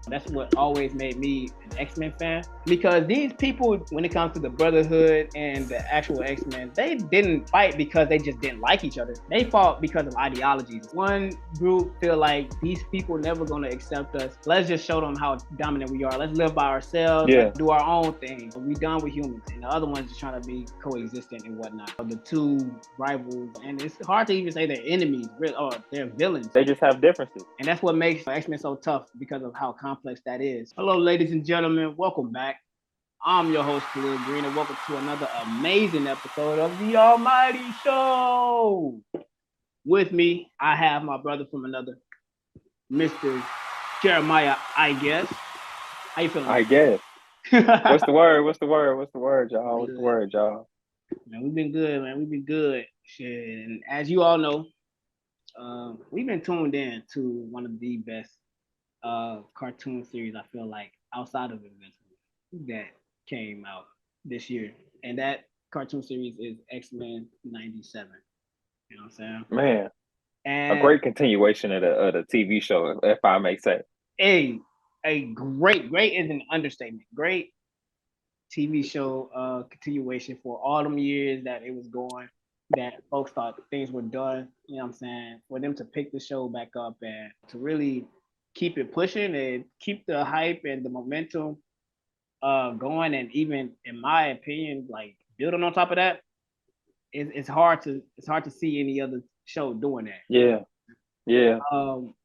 That's what always made me an X-Men fan, because these people, when it comes to the Brotherhood and the actual X-Men, they didn't fight because they just didn't like each other. They fought because of ideologies. One group feel like these people never gonna accept us. Let's just show them how dominant we are. Let's live by ourselves. Yeah. Let's do our own thing. We done with humans. And the other one's just trying to be coexistent and whatnot. The two rivals, and it's hard to even say they're enemies or they're villains. They just have differences. And that's what makes X-Men so tough, because of how complex that is. Hello, ladies and gentlemen. Welcome back. I'm your host, Khalil Green, and welcome to another amazing episode of The Almighty Show. With me, I have my brother from another, Mr. Jeremiah, I guess. How you feeling? I guess. What's the word? What's the word? What's the word, y'all? What's the word, y'all? Man, we've been good, man. We've been good. Shit. And as you all know, we've been tuned in to one of the best cartoon series, I feel like, outside of Invincible, that came out this year. And that cartoon series is X-Men 97. You know what I'm saying? Man, And a great continuation of the TV show, if I may say. a great is an understatement. Great TV show continuation for all them years that it was going, that folks thought things were done. You know what I'm saying? For them to pick the show back up and to really keep it pushing and keep the hype and the momentum going, and even in my opinion, like building on top of that, it's hard to see any other show doing that. Yeah, yeah.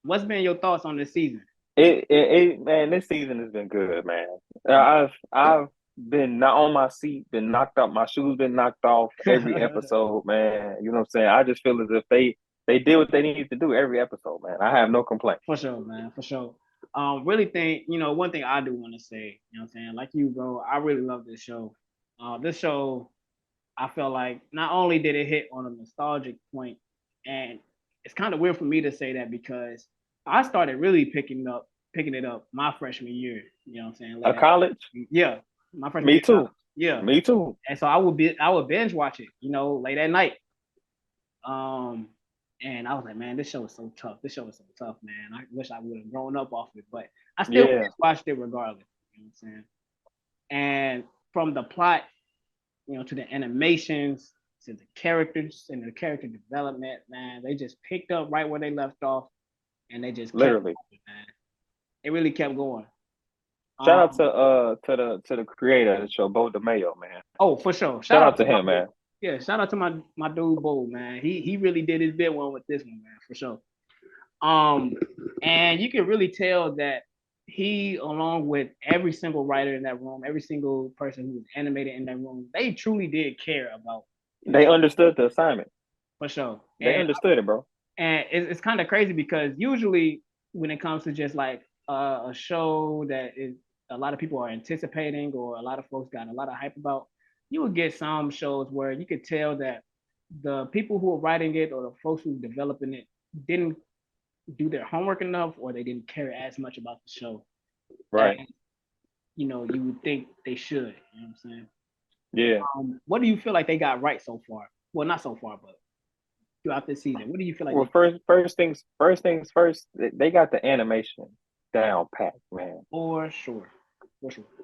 What's been your thoughts on this season? Man, this season has been good, man. I've been not on my seat, been knocked out, my shoes been knocked off every episode, man. You know what I'm saying? I just feel as if they did what they needed to do every episode, man. I have no complaints. For sure, man, for sure. Really think, one thing I do want to say, you know what I'm saying? Like you, bro, I really love this show. This show, I felt like not only did it hit on a nostalgic point, and it's kind of weird for me to say that because I started really picking it up my freshman year. You know what I'm saying? A college? Yeah, my freshman Me year. too. Yeah, Me too. and so I would binge watch it, late at night. Um, and I was like, man, this show is so tough. This show is so tough, man. I wish I would have grown up off it, but I still Yeah. watched it regardless. You know what I'm saying? And from the plot, to the animations, to the characters and the character development, man, they just picked up right where they left off, and they just Literally. kept going, man. It really kept going. Shout out to the creator of the show, Bo DeMayo, man. Oh, for sure. Shout out to him, man. Yeah, shout out to my dude Bo, man. He really did his big one with this one, man, for sure. And you can really tell that he, along with every single writer in that room, every single person who was animated in that room, they truly did care about. They understood the assignment. For sure. They understood it, bro. And it's kind of crazy because usually when it comes to just like a show that is a lot of people are anticipating or a lot of folks got a lot of hype about, you would get some shows where you could tell that the people who are writing it or the folks who are developing it didn't do their homework enough, or they didn't care as much about the show. Right. And, you would think they should. You know what I'm saying? Yeah. What do you feel like they got right so far? Well, not so far, but throughout this season, what do you feel like? Well, first things first. They got the animation down pat, man. For sure.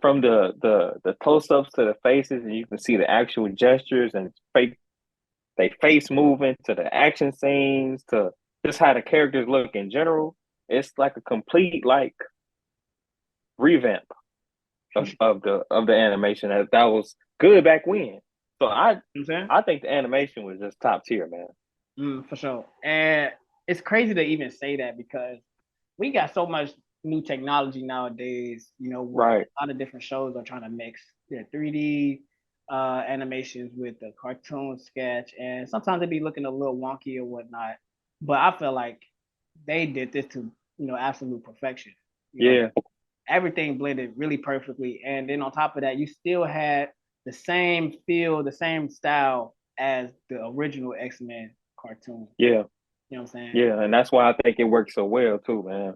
From the close ups to the faces, and you can see the actual gestures and they face moving to the action scenes to just how the characters look in general. It's like a complete like revamp of the animation that was good back when. So I think the animation was just top tier, man. For sure. And it's crazy to even say that because we got so much new technology nowadays. Right. A lot of different shows are trying to mix their 3D animations with the cartoon sketch, and sometimes they be looking a little wonky or whatnot. But I feel like they did this to absolute perfection. Yeah. Everything blended really perfectly, and then on top of that, you still had the same feel, the same style as the original X-Men cartoon. Yeah. You know what I'm saying? Yeah, and that's why I think it works so well too, man.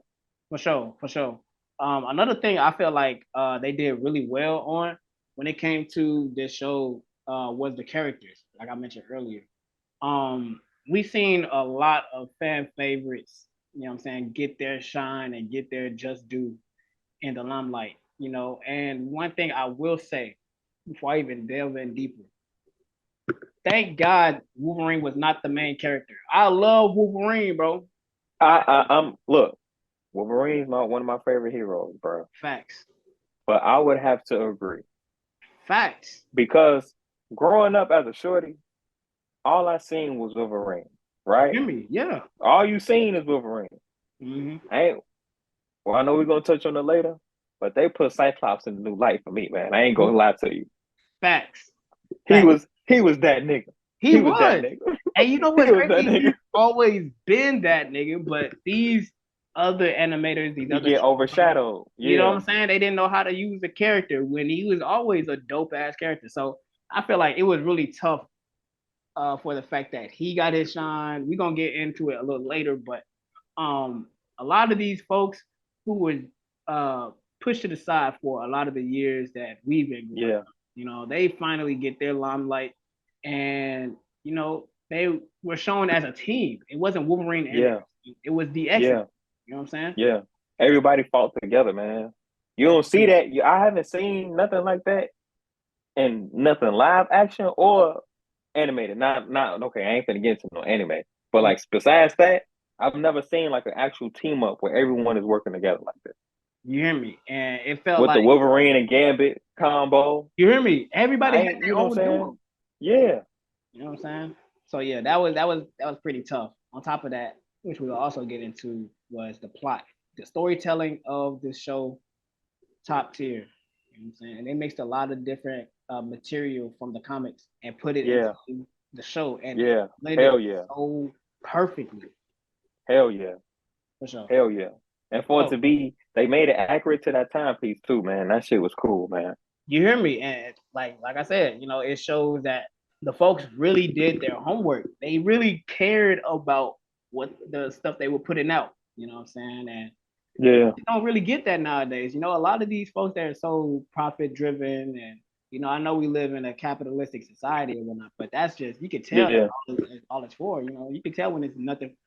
For sure. Another thing I feel like they did really well on when it came to this show was the characters, like I mentioned earlier. We've seen a lot of fan favorites, get their shine and get their just due. in the limelight, And one thing I will say before I even delve in deeper, thank God Wolverine was not the main character. I love Wolverine, bro. I'm look, Wolverine's one of my favorite heroes, bro. Facts. But I would have to agree Facts. because growing up as a shorty, all I seen was Wolverine, You right? hear me? Yeah. All you seen is Wolverine. Hmm. I ain't. Well, I know we're gonna touch on it later, but they put Cyclops in a new light for me, man. I ain't gonna lie to you. Facts. He Facts. was he was that nigga. He He was that was. nigga. And you know He what's was that crazy? He's nigga. always been that nigga, but these other animators, these He other get showrunners, overshadowed. you know what Yeah, I'm saying? They didn't know how to use the character when he was always a dope ass character. So I feel like it was really tough for the fact that he got his shine. We're gonna get into it a little later, but um a lot of these folks who were uh pushed to the side for a lot of the years that we've been growing yeah, up, they finally get their limelight and they were shown as a team. It wasn't Wolverine and yeah, X. It was the X-Men. yeah, You know what I'm saying? yeah. Everybody fought together, man. You don't see that. I haven't seen nothing like that in nothing live action or animated. Not okay. I ain't finna get into no anime, but like besides that, I've never seen like an actual team up where everyone is working together like this. You hear me? And it felt With the like, Wolverine and Gambit combo, you hear me? Everybody I had ain't. their You know what own I'm duo. saying? Yeah, You know what I'm saying? So yeah, that was pretty tough. On top of that, which we'll also get into, was the plot. The storytelling of this show, top tier. You know what I'm saying? And they mixed a lot of different material from the comics and put it yeah, into the show and yeah. blended Hell it yeah, so perfectly. hell yeah, For sure. hell yeah. And for it So to be, they made it accurate to that timepiece too, man. That shit was cool, man. you hear me? And like I said, it shows that the folks really did their homework. They really cared about what the stuff they were putting out. You know what I'm saying? And Yeah, you don't really get that nowadays. A lot of these folks that are so profit driven and I know we live in a capitalistic society and whatnot, but that's just you can tell that's yeah, all it's for. You can tell when it's nothing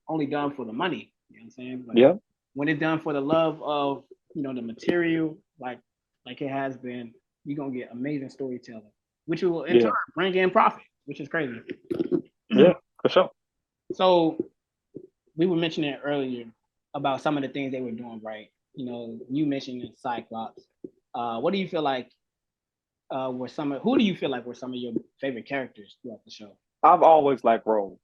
only done for the money. You know what I'm saying? But yeah, when it's done for the love of the material, like it has been, you're gonna get amazing storytelling, which will in turn yeah, bring in profit, which is crazy. yeah, for sure. So we were mentioning earlier about some of the things they were doing right. You mentioned Cyclops. What do you feel like were some of who do you feel like were some of your favorite characters throughout the show? I've always liked Rogue.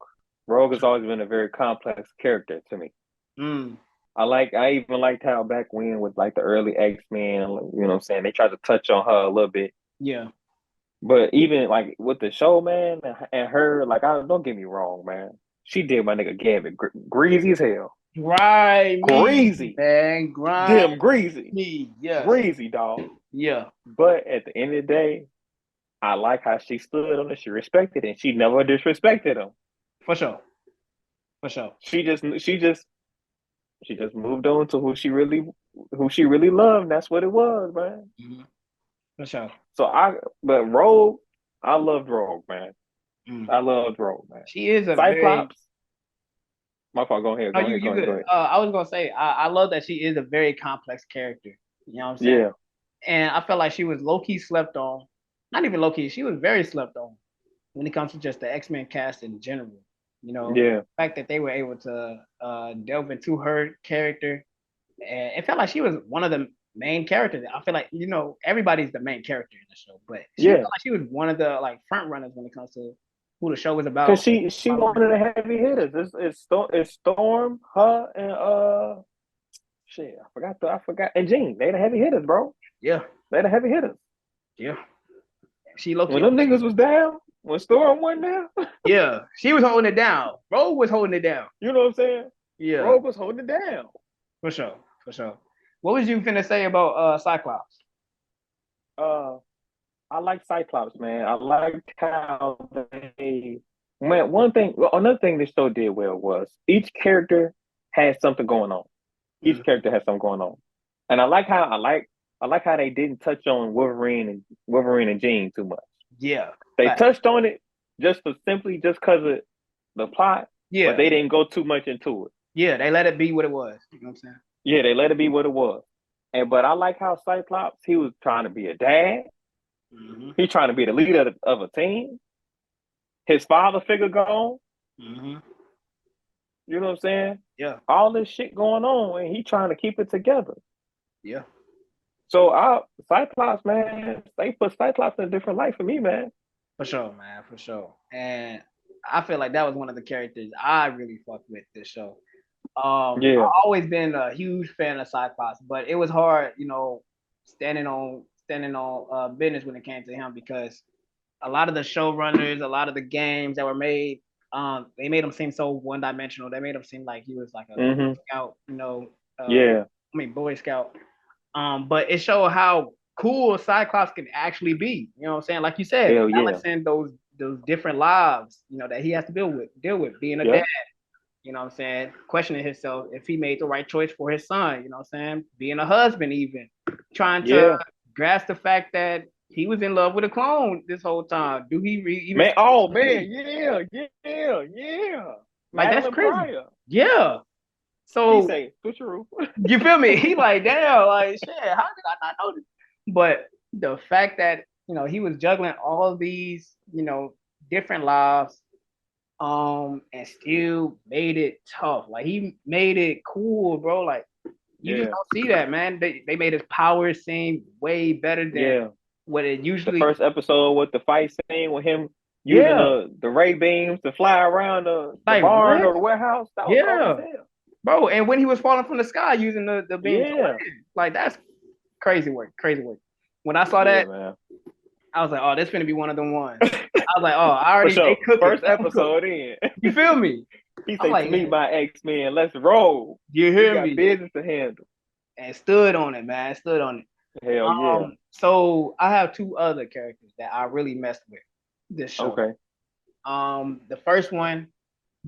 Rogue has always been a very complex character to me. Mm, I even liked how back when with like the early X-Men, you know what I'm saying, they tried to touch on her a little bit. yeah. But even like with the show, man, and her, like I don't get me wrong, man. She did my nigga Gambit greasy as hell. Grind me, Greasy. man. Grind Damn greasy. me. Yes. Greasy, dog. Yeah. But at the end of the day, I like how she stood on it. She respected it. And she never disrespected him. For sure. For sure. She just moved on to who she really loved. That's what it was, man. Mm-hmm. For sure. So but Rogue, I loved Rogue, man. Mm. I loved Rogue, man. She is a very. Cyclops, my fault. Go ahead, No, go you ahead, go you ahead, go could. ahead. I was gonna say I love that she is a very complex character. You know what I'm saying? Yeah, And I felt like she was low key slept on. Not even low key. She was very slept on when it comes to just the X-Men cast in general. yeah, The fact that they were able to delve into her character, and it felt like she was one of the main characters. I feel like everybody's the main character in the show, but she felt yeah. like she was one of the like front runners when it comes to who the show was Cause about. she one of the heavy hitters. It's Storm, her, and shit. I forgot, and Jean. They the heavy hitters, bro. Yeah, They the heavy hitters. yeah. She low key. When them niggas was down, when Storm went down, Yeah, she was holding it down. Rogue was holding it down. you know what I'm saying? Yeah, Rogue was holding it down. for sure, for sure. What was you finna say about Cyclops? Uh, I like Cyclops, man. I liked how man. Another thing this show did well was each character had something going on. Each Mm, character had something going on, and I like how they didn't touch on Wolverine and Jean too much. yeah, They fact. touched on it just because of the plot, but Yeah, they didn't go too much into it. yeah. They let it be what it was. You know what I'm saying? Yeah, they let it be what it was. And but I like how Cyclops, he was trying to be a dad. Mm-hmm. He's trying to be the leader of a team. His father figure gone. Mm-hmm. You know what I'm saying? Yeah. All this shit going on, and he trying to keep it together. Yeah. So Cyclops, man, they put Cyclops in a different light for me, man. For sure, man. For sure. And I feel like that was one of the characters I really fucked with this show. Yeah. I've always been a huge fan of Cyclops, but it was hard, standing on business when it came to him because a lot of the showrunners, a lot of the games that were made, they made him seem so one dimensional. They made him seem like he was like a Mm-hmm. scout, Yeah. Boy Scout. But it showed how cool Cyclops can actually be. You know what I'm saying? Like you said, Hell yeah. balancing those different lives, that he has to deal with being a dad. Yeah. You know what I'm saying? Questioning himself if he made the right choice for his son. You know what I'm saying? Being a husband, even trying to Yeah. grasp the fact that he was in love with a clone this whole time. Do he even? Man, oh man, yeah. Like that's Madeline crazy. Pryor. Yeah. He So say, switcheroo. you feel me? He like, damn, like shit, how did I not know this? But the fact that, he was juggling all these, different lives, and still made it tough. Like he made it cool, bro. Like you just Yeah. don't see that, man. They made his powers seem way better than Yeah. what it The usually. first episode with the fight scene with him using Yeah. the ray beams to fly around the Like barn what? or the warehouse, that was cold as Yeah. hell. Bro, and when he was falling from the sky using the beam to Yeah. land, like that's crazy work, crazy work. When I saw Yeah, that, man. I was like, oh, this gonna be one of them ones. I was like, oh, For they sure. cooking. First episode in. You feel me? He I'm say to like, me, man, my X-Men, let's roll. you We hear got me? business to handle. And stood on it, man. Stood on it. Hell yeah. So I have two other characters that I really messed with this show. Okay. The first one,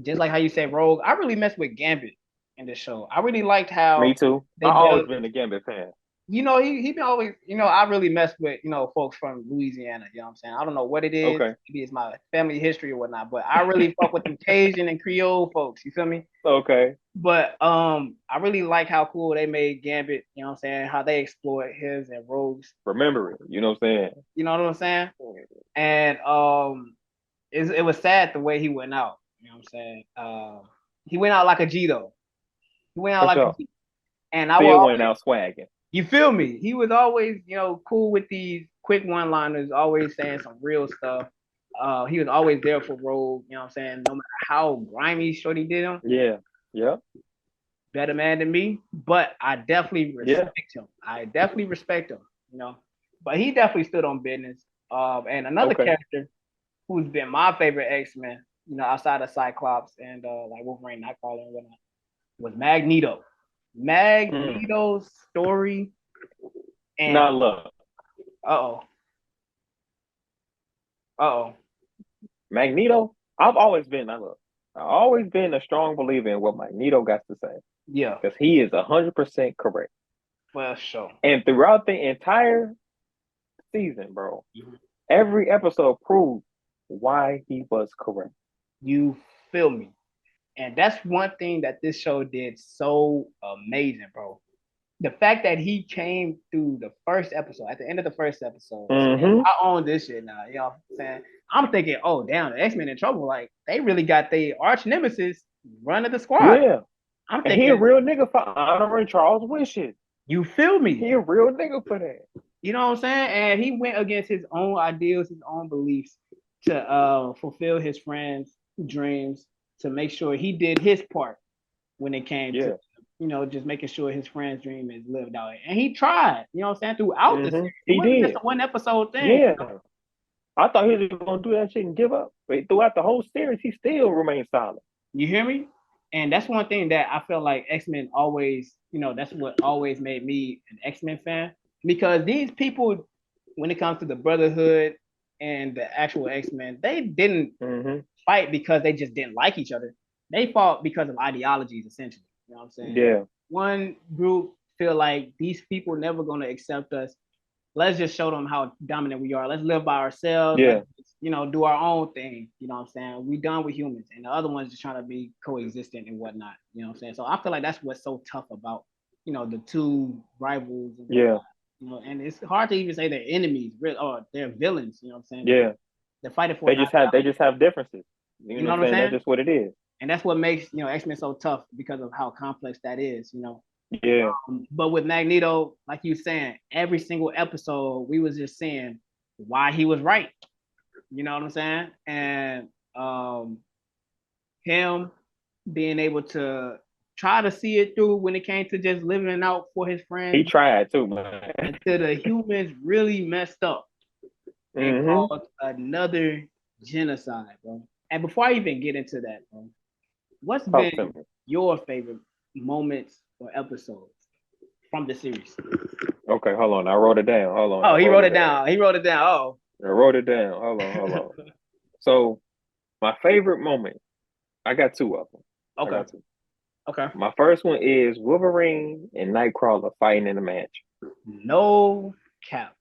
just like how you said Rogue, I really messed with Gambit in this show. I really liked Me how too. I they always dealt. been a Gambit fan. He been always, I really mess with, folks from Louisiana. You know what I'm saying? I don't know what it is. Okay. Maybe it's my family history or whatnot, but I really fuck with them Cajun and Creole folks. You feel me? Okay. But I really like how cool they made Gambit. You know what I'm saying? How they explored his and Rogue's. Remember it. You know what I'm saying? You know what I'm saying? And it was sad the way he went out. You know what I'm saying? He went out like a G though. He went out For like a sure. G. And I will Still went always, out swagging. you feel me? He was always, cool with these quick one-liners, always saying some real stuff. He was always there for Rogue, you know what I'm saying? No matter how grimy Shorty did him, Yeah. Yeah. better man than me. But I definitely Yeah. respect him. I definitely respect him, you know. But he definitely stood on business. And another Okay. character who's been my favorite X-Men, outside of Cyclops and like Wolverine, Nightcrawler and whatnot, was Magneto. Mm. Magneto's story and Now look, uh oh, Magneto, I've always been a strong believer in what Magneto got to say. yeah, Because he is 100% correct. for sure. And throughout the entire season, bro, every episode proved why he was correct. You feel me? And that's one thing that this show did so amazing, bro. The fact that he came through the first episode, at the end of the first episode, saying, Mm-hmm. I own this shit now. You know what I'm saying? I'm thinking, oh, damn, the X-Men in trouble. Like, they really got their arch nemesis running the squad. Yeah. I'm And he a thinking, real nigga for honoring Charles' wishes. you feel He me? a real nigga for that. You know what I'm saying? And he went against his own ideals, his own beliefs to fulfill his friends' dreams, to make sure he did his part when it came Yeah. to, just making sure his friend's dream is lived out. And he tried, you know what I'm saying, throughout the series. It He wasn't just did. a one episode thing. Yeah. I thought he was gonna do that shit and give up. But throughout the whole series, he still remained solid. You hear me? And that's one thing that I feel like X-Men always, that's what always made me an X-Men fan. Because these people, when it comes to the Brotherhood and the actual X-Men, they didn't fight because they just didn't like each other. They fought because of ideologies, essentially. You know what I'm saying? Yeah. One group feel like these people never gonna accept us. Let's just show them how dominant we are. Let's live by ourselves. Yeah. Let's, do our own thing. You know what I'm saying? We done with humans. And the other one's just trying to be coexistent and whatnot. You know what I'm saying? So I feel like that's what's so tough about the two rivals and whatnot. Yeah. And it's hard to even say they're enemies, or they're villains. You know what I'm saying? Yeah. They're fighting for They an just have they ideology. just have differences. You You know know what what I'm I'm saying? That's saying? just what it is. And that's what makes X-Men so tough because of how complex that is. Yeah. But with Magneto, like you saying, every single episode we was just saying why he was right. You know what I'm saying? And him being able to try to see it through when it came to just living out for his He friends tried too, man. until the humans really messed up and Mm-hmm. caused another genocide, bro. And before I even get into that, bro, what's Talk to been me. your favorite moments or episodes from the series? Okay, hold on. I wrote it down. Hold on. Oh, I he wrote wrote it it down. down. He wrote it down. Oh. I wrote it down. Hold on. Hold on. So my favorite moment, I got two of them. I Okay. got two. Okay. My first one is Wolverine and Nightcrawler fighting in a match. No cap.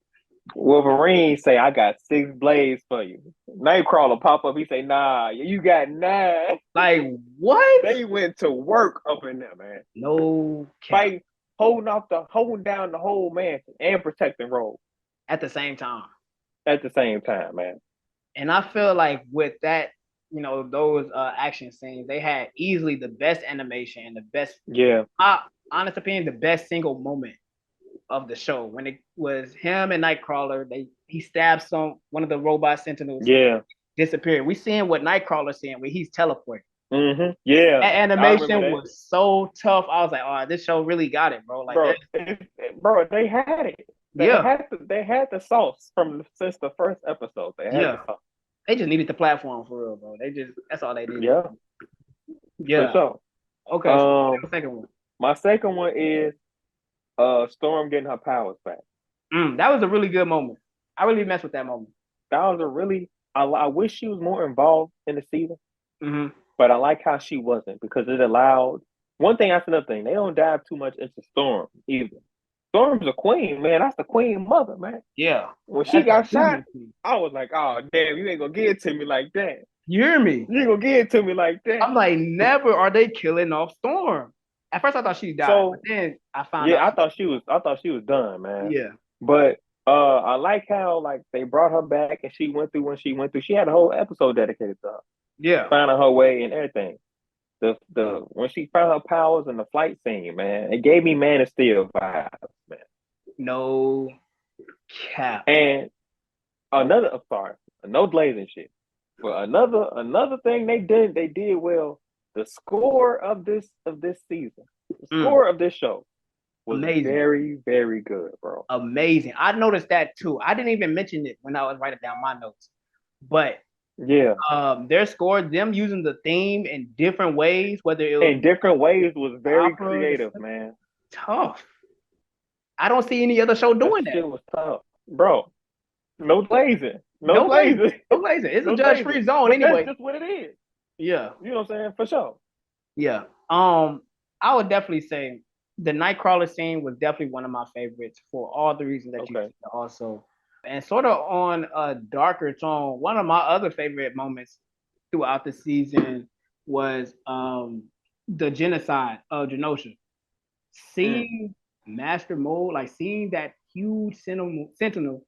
Wolverine say, "I got 6 blades for you." Nightcrawler pop up. He say, "Nah, you got 9." Like what? They went to work up in there, man. No cap. Fighting, holding down the whole mansion and protecting Rogue At the same time. at the same time, man. And I feel like with that, those action scenes, they had easily the best animation and the best, Yeah, my honest opinion, the best single moment of the show when it was him and Nightcrawler. He stabbed one of the robot sentinels, yeah, disappeared. We seeing what Nightcrawler's seeing when he's teleporting. yeah. That I remember animation that, was so tough. I was like, oh, this show really got it, bro. Like bro. that. Bro, they had it. Yeah, They had the sauce since the first episode. They had the yeah. sauce. They just needed the platform for real, bro. That's all they needed. Yeah, for Yeah. sure. Okay. So Um, the second one. my second one is Storm getting her powers back. That was a really good moment. I really messed with that moment. That was a really. I wish she was more involved in the season, Mm-hmm. but I like how she wasn't because it allowed. One thing after another thing. They don't dive too much into Storm either. Storm's a queen, man. That's the queen mother, man. Yeah. When she That's a got shot, human thing. I was like, oh damn, you ain't gonna give it to me like that. You hear me? You ain't gonna give it to me like that. I'm like, never are they killing off Storm. At first I thought she died, but So then I found out yeah, I thought she was done, man. yeah. But I like how like they brought her back and she went through when she went through. She had a whole episode dedicated to her, Yeah. finding her way and everything. The when she found her powers in the flight scene, man, it gave me Man of Steel vibes, man. No cap. And I'm sorry, no blazing shit. But another thing they did well. The score of this season, the Mm, score of this show was amazing. very very good, bro. Amazing. I noticed that too. I didn't even mention it when I was writing down my notes. But Yeah, their score, them using the theme in different ways, whether it was in different ways was the very opera, creative, man. tough. I don't see any other show That doing that. shit was tough, bro. No glazing, no No laser. glazing, No laser. It's a no judge glazing. free zone But that's anyway. just what it is. Yeah. You know what I'm saying? For sure. Yeah. I would definitely say the Nightcrawler scene was definitely one of my favorites for all the reasons that you Okay. said also. And sort of on a darker tone, one of my other favorite moments throughout the season was the genocide of Genosha. Mm. Seeing Master Mold, like seeing that huge sentinel,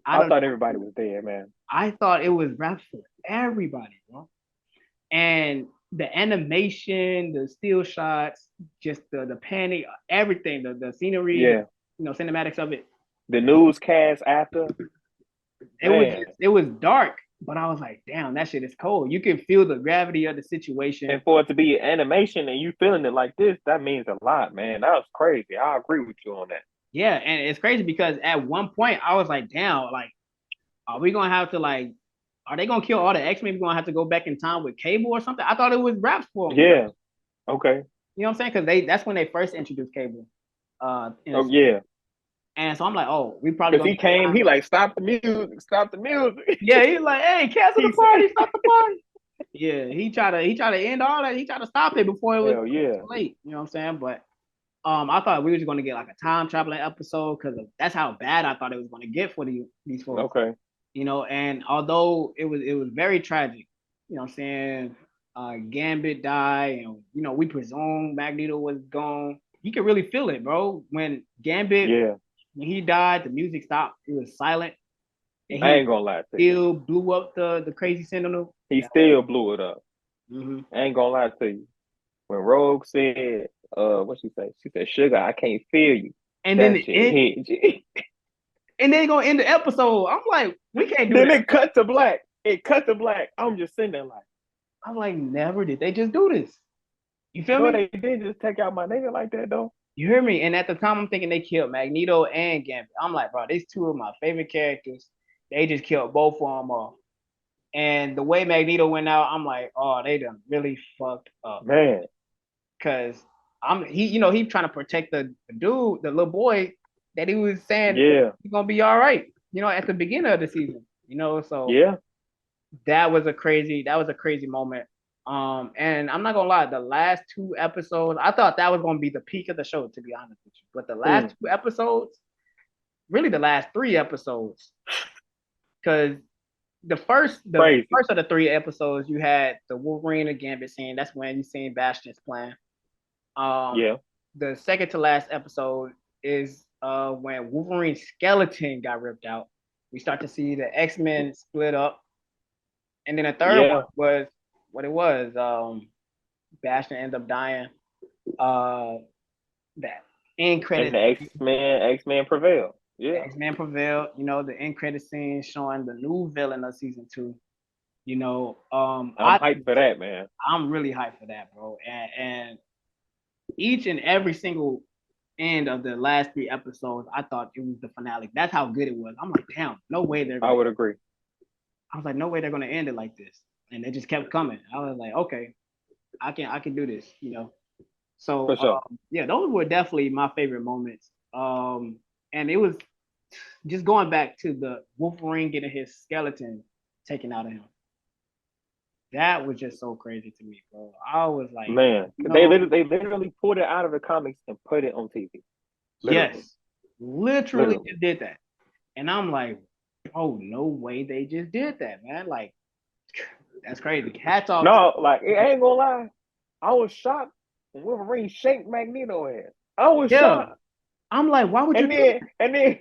I I don't thought everybody was dead, man. I thought it was wrapped for everybody, bro. And the animation, the still shots, just the panic, everything, the scenery, Yeah. cinematics of it. The newscast after, man. It was dark, but I was like, damn, that shit is cold. You can feel the gravity of the situation. And for it to be animation and you feeling it like this, that means a lot, man. That was crazy. I agree with you on that. Yeah, and it's crazy because at one point I was like, damn, like, are we gonna have to like, are they gonna kill all the X-Men? We're gonna have to go back in time with Cable or something. I thought it was raps for them. Yeah. Okay. You know what I'm saying? Because that's when they first introduced Cable. Oh yeah. And so I'm like, oh, we probably Because gonna he get came, time. he like stop the music, stop the music. Yeah, he's like, hey, cancel the he party, said, stop the party. Yeah, he tried to end all that. He tried to stop it before it was hell yeah. too late. You know what I'm saying? But I thought we were just gonna get like a time traveling episode because that's how bad I thought it was gonna get for these folks. Okay. And although it was very tragic, what I'm saying, Gambit died, and we presume Magneto was gone. you can really feel it, bro. When Gambit, Yeah, when he died, the music stopped. It was silent, and I he ain't gonna lie to you. still blew up the crazy Sentinel. He still blew it up. Mm-hmm. I ain't gonna lie to you. When Rogue said, what she say? She said, "Sugar, I can't feel you." And then That the shit end, hit. and then gonna end the episode. I'm like, we can't do Then that. it cut to black. It cut to black. I'm just sitting there like, I'm like, never did they just do this. You feel no, me? they did just take out my nigga like that though. You hear me? And at the time, I'm thinking they killed Magneto and Gambit. I'm like, bro, these two of my favorite characters. They just killed both of them off. And the way Magneto went out, I'm like, oh, they done really fucked up. Man, Cause he's trying to protect the dude, the little boy that he was saying yeah, he's gonna be all right. At the beginning of the season. So yeah, that was a crazy moment. And I'm not gonna lie, the last two episodes, I thought that was gonna be the peak of the show, to be honest with you. But the last two episodes, really the last three episodes, because the crazy. first of the three episodes, you had the Wolverine and Gambit scene. That's when you seen Bastion's plan. Um, Yeah, the second to last episode is when Wolverine's skeleton got ripped out. We start to see the X-Men split up. And then the third one yeah. was what it was. Bastion ended up dying. Uh, that end And credits, the X Men prevailed. Yeah, X-Men prevailed. The end credit scene showing the new villain of season two. I'm hyped for that, man. I'm really hyped for that, bro. And each and every single end of the last three episodes, I thought it was the finale. That's how good it was. I'm like, damn, no way they're I gonna. would agree I was like, no way they're gonna end it like this. And they just kept coming. I was like, okay, I can do this. So for sure. yeah, those were definitely my favorite moments. And it was just going back to the Wolverine getting his skeleton taken out of him. That was just so crazy to me, bro. I was like, Man, no, they literally pulled it out of the comics and put it on TV. Literally, yes, literally literally. just did that. And I'm like, oh, no way they just did that, man. Like, that's crazy. Hats off to No, like I ain't gonna lie. I was shocked when Wolverine shanked Magneto ass. I was yeah. shocked. I'm like, why would you And do then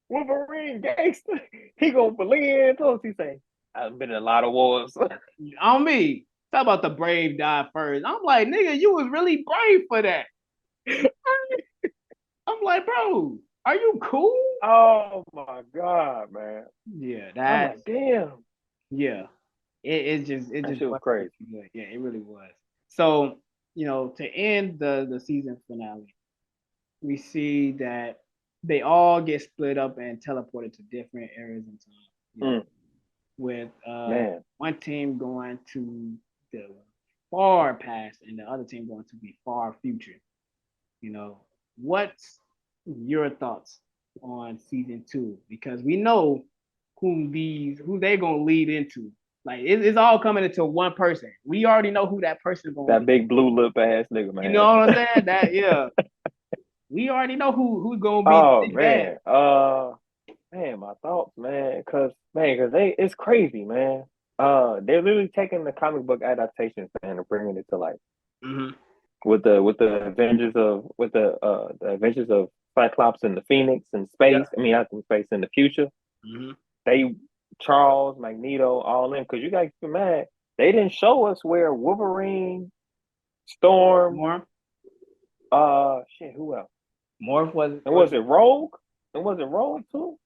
Wolverine gangster, he gonna believe in us. He say, I've been in a lot of wars. that on me? Talk about the brave die first. I'm like, nigga, you was really brave for that. I'm like, bro, are you cool? Oh my god, man. Yeah, I'm like, damn. yeah. It That just shit was was crazy. good. Yeah, it really was. So, to end the season finale, we see that they all get split up and teleported to different areas in time. Mm, With man. one team going to the far past and the other team going to be far future. What's your thoughts on season two? Because we know who they're gonna lead into. Like it's all coming into one person. We already know who that person is gonna That be. big blue lip ass nigga, You know man. what I'm saying? That yeah. We already know who's gonna be the Oh big bad. man. Man, my thoughts, man. Cause it's crazy, man. They're literally taking the comic book adaptations, man, and bringing it to life. Mm-hmm. With the Adventures of Cyclops and the Phoenix in space. Yeah. I mean, not in space, in the future. Mm-hmm. They Charles, Magneto, all in, because you guys be mad. They didn't show us where Wolverine, Storm, More. shit, who else? Morph was And was was it Rogue? And was it Rogue too?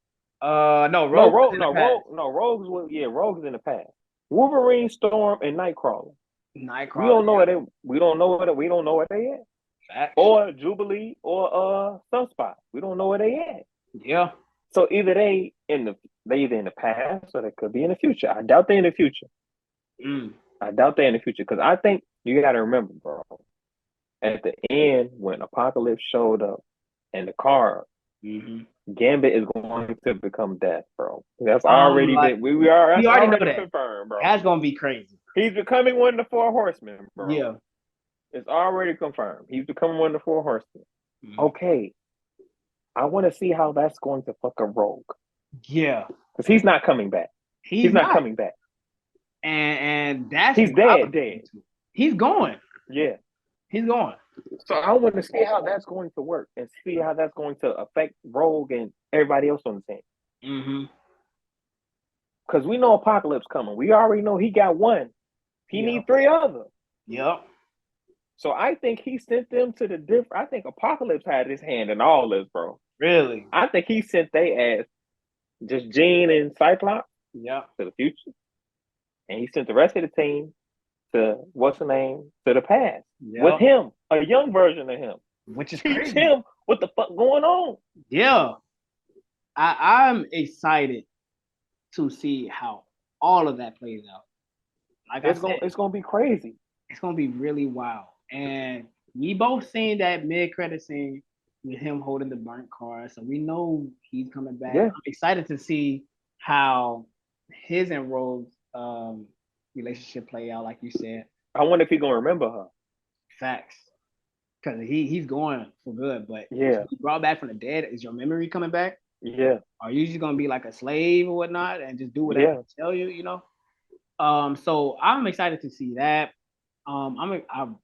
no, No, Rogue was Rogue, in the no, past. Rogue, no, Rogue's was yeah, Rogue's in the past. Wolverine, Storm, and Nightcrawler. We Nightcrawler, don't know where they we don't know where they at. facts. Or Jubilee or Sunspot. We don't know where they at. Yeah. So they either in the past or they could be in the future. I doubt they're in the future. Mm. I doubt they're in the future because I think you got to remember, bro. At the end, when Apocalypse showed up in the car, Mm-hmm. Gambit is going to become Death, bro. That's I'm already like, been we are we that's already know already that. confirmed, bro. That's gonna be crazy. He's becoming one of the four horsemen, bro. Yeah. It's already confirmed. He's becoming one of the four horsemen. Mm-hmm. Okay. I want to see how that's going to fuck a Rogue. Yeah. Because he's not coming back. He's He's not not. coming back. And that's He's what I dead, was dead. He's going. Yeah. He's going. So I want to see how that's going to work and see how that's going to affect Rogue and everybody else on the team. Mm-hmm. Because we know Apocalypse coming. We already know he got one. He Yep. need three others. Yep. So I think he sent them to the different. I think Apocalypse had his hand in all this, bro. Really. I think he sent they ass just Jean and Cyclops Yep. to the future, and he sent the rest of the team to what's the name to the past with Yep. him, a young version of him. Which is Teach crazy. him what the fuck going on. Yeah. I'm excited to see how all of that plays out. Like I said, It's gonna be crazy. it's gonna be really wild. And we both seen that mid credit scene with him holding the burnt car, so we know he's coming back. Yeah, I'm excited to see how his and Rogue's relationship play out, like you said. I wonder if he gonna remember her. Facts, because he's going for good. But if Yeah, he brought back from the dead, is your memory coming back? yeah, Are you just gonna be like a slave or whatnot and just do whatever yeah, they tell you? You know. So I'm excited to see that. I'm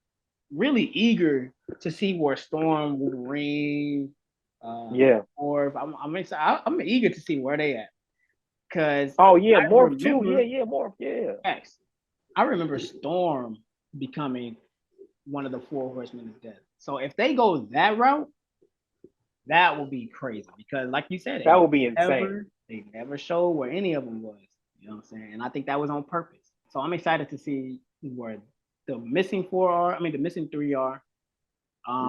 really eager to see where Storm, Wolverine, yeah. or I'm excited. I'm eager to see where they at because Oh yeah, I Morph too. Yeah, remember yeah, Morph. Yeah, X. I remember Storm becoming one of the four horsemen of death. So if they go that route, that will be crazy because, like you said, that would be insane. they never showed where any of them was. You know what I'm saying? And I think that was on purpose. So I'm excited to see where the missing four are. I mean, the missing three are.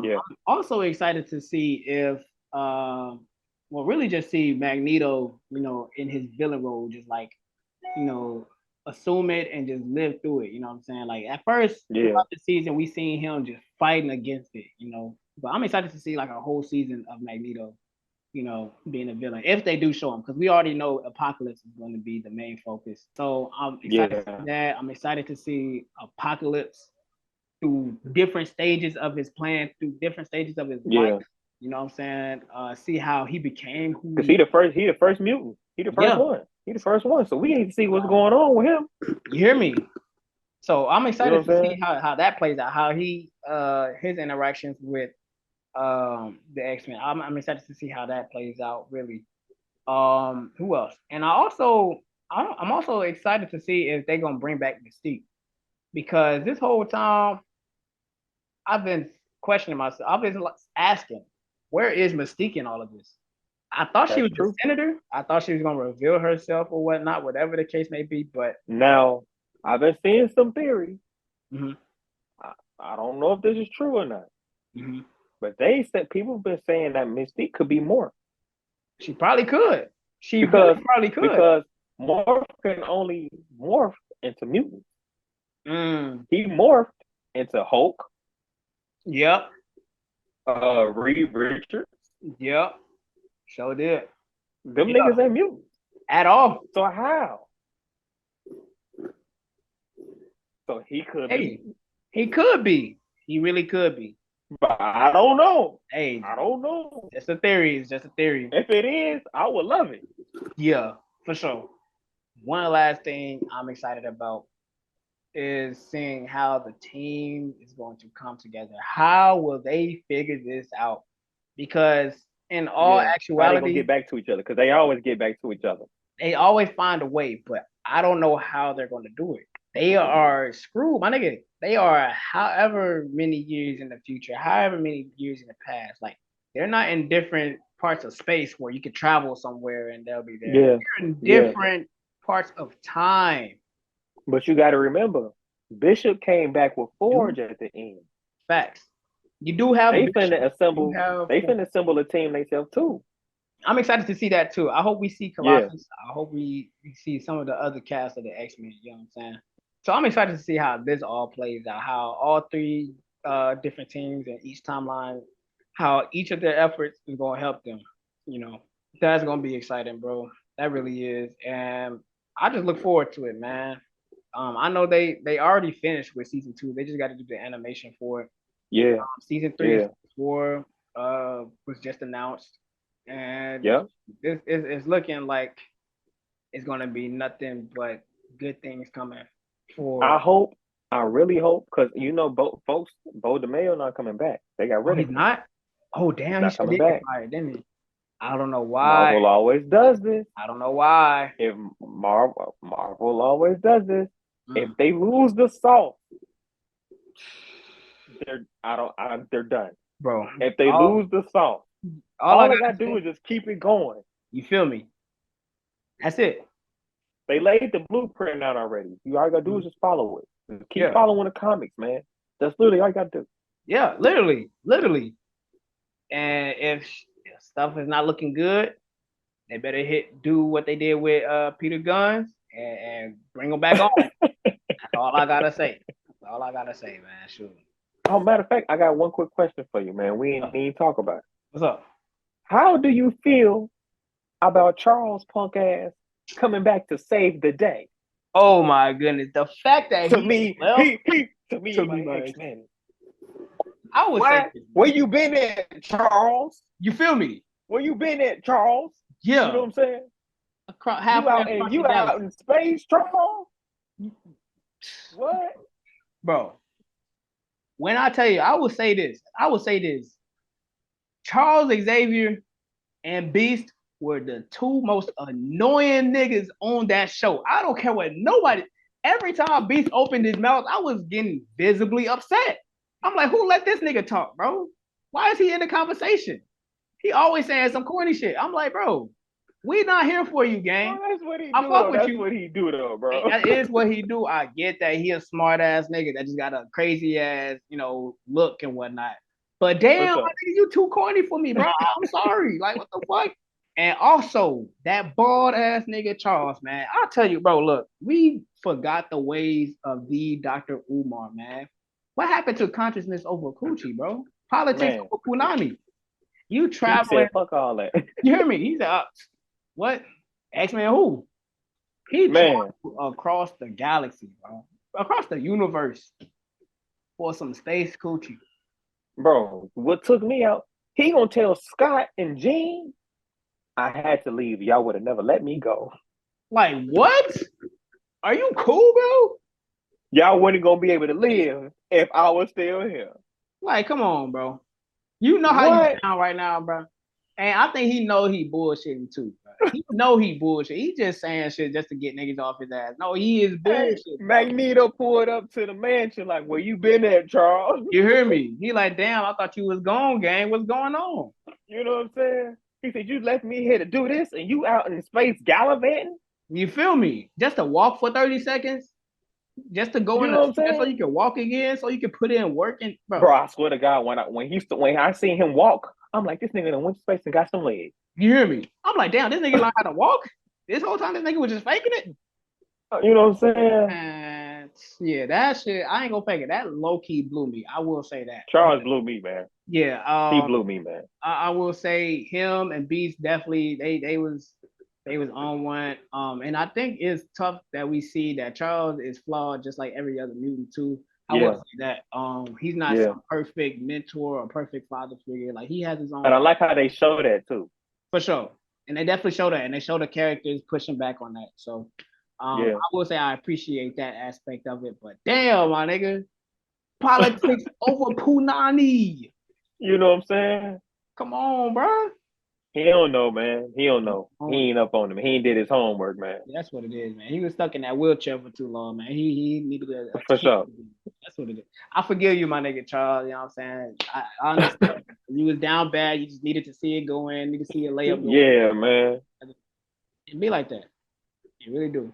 Yeah, I'm also excited to see if, well, really just see Magneto, in his villain role, just like, you know, assume it and just live through it. You know what I'm saying? Like at first yeah, throughout the season, we seen him just fighting against it. But I'm excited to see like a whole season of Magneto, being a villain if they do show him, because we already know Apocalypse is going to be the main focus. So I'm excited to see yeah, that. I'm excited to see Apocalypse through different stages of his plan, through different stages of his life. yeah. You know what I'm saying? See how he became who Cause he. he the first mutant. He the first Yeah, one. He the first one. So we need to see what's going on with him. you hear me? So I'm You know excited what to I'm see saying? how that plays out, how he his interactions with the X-Men. I'm excited to see how that plays out really. Who else? And I'm also excited to see if they're gonna bring back Mystique, because this whole time I've been questioning myself. I've been asking, where is Mystique in all of this? I thought she That's was the true. senator. I thought she was gonna reveal herself or whatnot, whatever the case may be. But Now I've been seeing some theories. mm-hmm, I don't know if this is true or not, mm-hmm. but they said people have been saying that Mystique could be more She probably could. She because really probably could. because Morph can only morph into mutants. Mm, He morphed into Hulk, yep, Reed Richards. yep. Sure did. Them Yeah, niggas ain't mutants. at all. So how? So he could Hey, be, he could be. He really could be. but I don't know. Hey, I don't know. just a theory. It's just a theory. If it is, I would love it. Yeah, for sure. One last thing I'm excited about is seeing how the team is going to come together. How will they figure this out? Because in all Yeah. How they gonna get actuality, back to each other? Because they always get back to each other. they always find a way, but I don't know how they're going to do it. They are screwed, my nigga. They are however many years in the future, however many years in the past. Like they're not in different parts of space where you could travel somewhere and they'll be there. Yeah. They're in Yeah. different parts of time. But you got to remember, Bishop came back with Do Forge at the end. facts. You do have They Bishop. finna You assemble. have. They finna assemble a team themselves too. I'm excited to see that too. I hope we see Yeah. Colossus. I hope we see some of the other cast of the X-Men. You know what I'm saying? So I'm excited to see how this all plays out. How all three different teams in each timeline, how each of their efforts is going to help them. You know, that's going to be exciting, bro. That really is, and I just look forward to it, man. I know they already finished with season 2. They just got to do the animation for it. Yeah. Season 3 and Yeah. season 4 was just announced, and Yeah. it's looking like it's gonna be nothing but good things coming I for. hope. I really hope because Bo DeMayo not coming back. They got Oh, rid of he's him. not. Oh, He's damn, he not sure coming did get back. fired, didn't he? I don't know why. Marvel always does this. I don't know why. If Marvel always does this. If Mm, they lose the salt, they're done. bro, If they all lose the salt, all I all they gotta gotta do say, is just keep it going. you feel me? That's it. They laid the blueprint out already. You all you gotta do is Mm, just follow it. Just keep yeah, following the comics, man. That's literally all you gotta do. yeah, literally, literally. And if stuff is not looking good, they better do what they did with Peter Guns and bring them back on. That's all I gotta say. That's all I gotta say, man. Sure. Oh, matter of fact, I got one quick question for you, man. We ain't even talk about it. What's up? How do you feel about Charles punk ass coming back to save the day? Oh my goodness, the fact that To he me, left he to me to like me, man. X-Men. I would say Why? this, Where man. you been at, Charles? You feel me? Where you been at, Charles? You know Yeah, what I'm saying? halfway across the You out galaxy, in space, Charles? What? bro. When I tell you, I would say this. I would say this. Charles Xavier and Beast were the two most annoying niggas on that show. I don't care what nobody. Every time Beast opened his mouth, I was getting visibly upset. I'm like, who let this nigga talk, bro? Why is he in the conversation? He always saying some corny shit. I'm like, bro, we not here for you, Oh, gang. that's what he I do fuck though. with That's you. what he do though, bro. That is what he do. I get that he a smart ass nigga that just got a crazy ass, look and whatnot. But For damn, my sure. nigga, you too corny for me, bro. I'm sorry. Like, what the fuck? And also, that bald ass nigga Charles, man. I'll tell you, bro. Look, we forgot the ways of the Dr. Umar, man. What happened to consciousness over coochie, bro? Politics Man, over punani. You he traveling? said fuck all that. You hear me? He's what? X-Men who? He Man, traveled across the galaxy, bro. Across the universe for some space coochie. bro, what took me out? He gonna tell Scott and Jean I had to leave. Y'all would have never let me go. Like, what? Are you cool, bro? Y'all wasn't gonna be able to live if I was still here. Like, come on, bro. You know how you What? sound right now, bro. And I think he know he bullshitting too, bro. He know he bullshit. He just saying shit just to get niggas off his ass. No, he is Hey, bullshit, bro. Magneto pulled up to the mansion like, where you been at, Charles? You hear me? He like, damn, I thought you was gone, gang. What's going on? You know what I'm saying? He said, you left me here to do this and you out in space gallivanting? You feel me? Just to walk for 30 seconds, just to go You in know the what I'm suit, just so saying? you can walk again, so you can put in work and Bro, bro. I swear to God, when I seen him walk, I'm like, this nigga done went to space and got some legs. You hear me? I'm like, damn, this nigga learned how to walk. This whole time, this nigga was just faking it. You know what I'm saying? And yeah, that shit, I ain't gonna fake it. That low key blew me. I will say that. But Charles blew me, man. yeah, He blew me, man. I will say him and Beast definitely they was on one. And I think it's tough that we see that Charles is flawed just like every other mutant too. I will Yeah, say that he's not yeah. some perfect mentor or perfect father figure. Like he has his own And I like how they show that too. for sure. And they definitely show that, and they show the characters pushing back on that. So, Yeah. I will say I appreciate that aspect of it. But damn, my nigga, politics over Punani. You know what I'm saying? Come on, bro. He don't know, man. He don't know. He Oh, ain't up on him. He ain't did his homework, man. that's what it is, man. He was stuck in that wheelchair for too long, man. He needed a For change. sure. That's what it is. I forgive you, my nigga Charles. You know what I'm saying? I understand. You was down bad. You just needed to see it go in. Need to see a layup go Yeah, man. in. It be like that. You really do.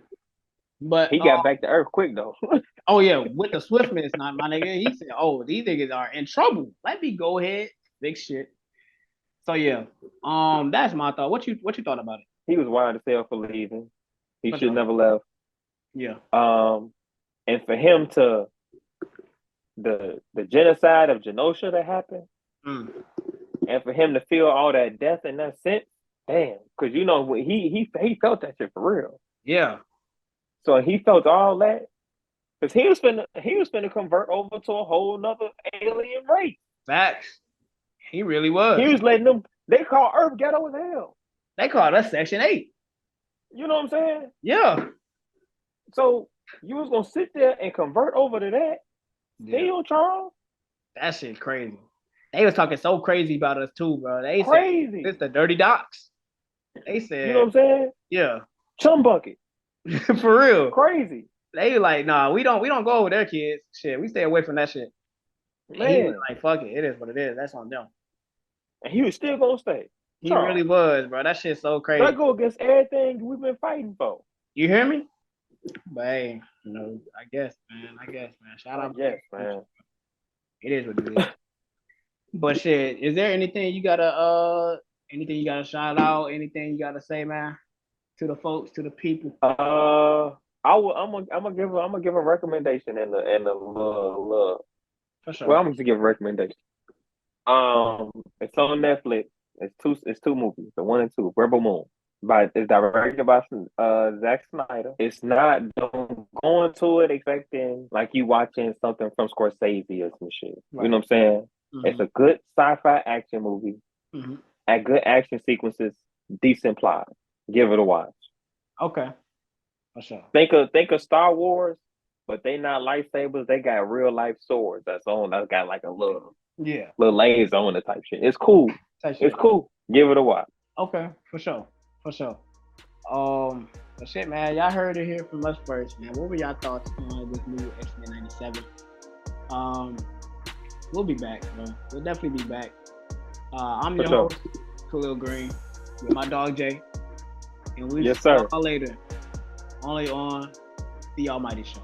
But He got back to Earth quick though. oh yeah, with the swiftness, not my nigga. He said, "Oh, these niggas are in trouble. Let me go ahead, fix shit." So yeah, that's my thought. What you thought about it? He was wild as hell for leaving. He For should sure. never left. Yeah. Um, and for him to the genocide of Genosha that happened, Mm. and for him to feel all that death in that sense, damn, because you know he felt that shit for real. Yeah. So he felt all that because he was finna convert over to a whole nother alien race. Facts. He really He was. was letting them. They call Earth ghetto as hell. They called us Section 8. You know what I'm saying? Yeah. So You was gonna sit there and convert over to that? Yeah, Still, Charles? that shit crazy. They was talking so crazy about us too, bro. They said Crazy. it's the dirty docs. They You know what said, I'm saying? yeah, Chum bucket. for real. Crazy. They like, nah, we don't go over their kids. Shit, we stay away from that shit. And he was Man. like, fuck it, it is what it is. That's on them. And he was still gonna stay. He really Charles. was, bro. That shit's so crazy. That go against everything we've been fighting for. You hear me? But hey, I guess, man. Shout I out. guess, man. It is what it is. But shit, is there anything you gotta shout out? Anything you gotta say, man, to the folks, to the people? I will. I'm gonna give a recommendation in the little. For Well, sure. I'm just give a recommendation. It's on Netflix. It's two movies, the one and two. Rebel Moon. It's directed by Zack Snyder. It's not don't go into it expecting like you watching something from Scorsese or some shit. Right. You know what I'm saying? Mm-hmm. It's a good sci-fi action movie. Mm-hmm. At good action sequences, decent plot. Give it a watch. Okay. For sure. Think of Star Wars, but they not lightsabers. They got real life swords. That's got like a little Yeah. laser on the type shit. It's cool. It's cool. Give it a watch. Okay, for sure. For sure. But shit, man, y'all heard it here from us first, man. What were y'all thoughts on this new X-Men 97? We'll be back, bro. We'll definitely be back. I'm your host, Khalil Green, with my dog Jay. And we'll see y'all later. Only on The Almighty Show.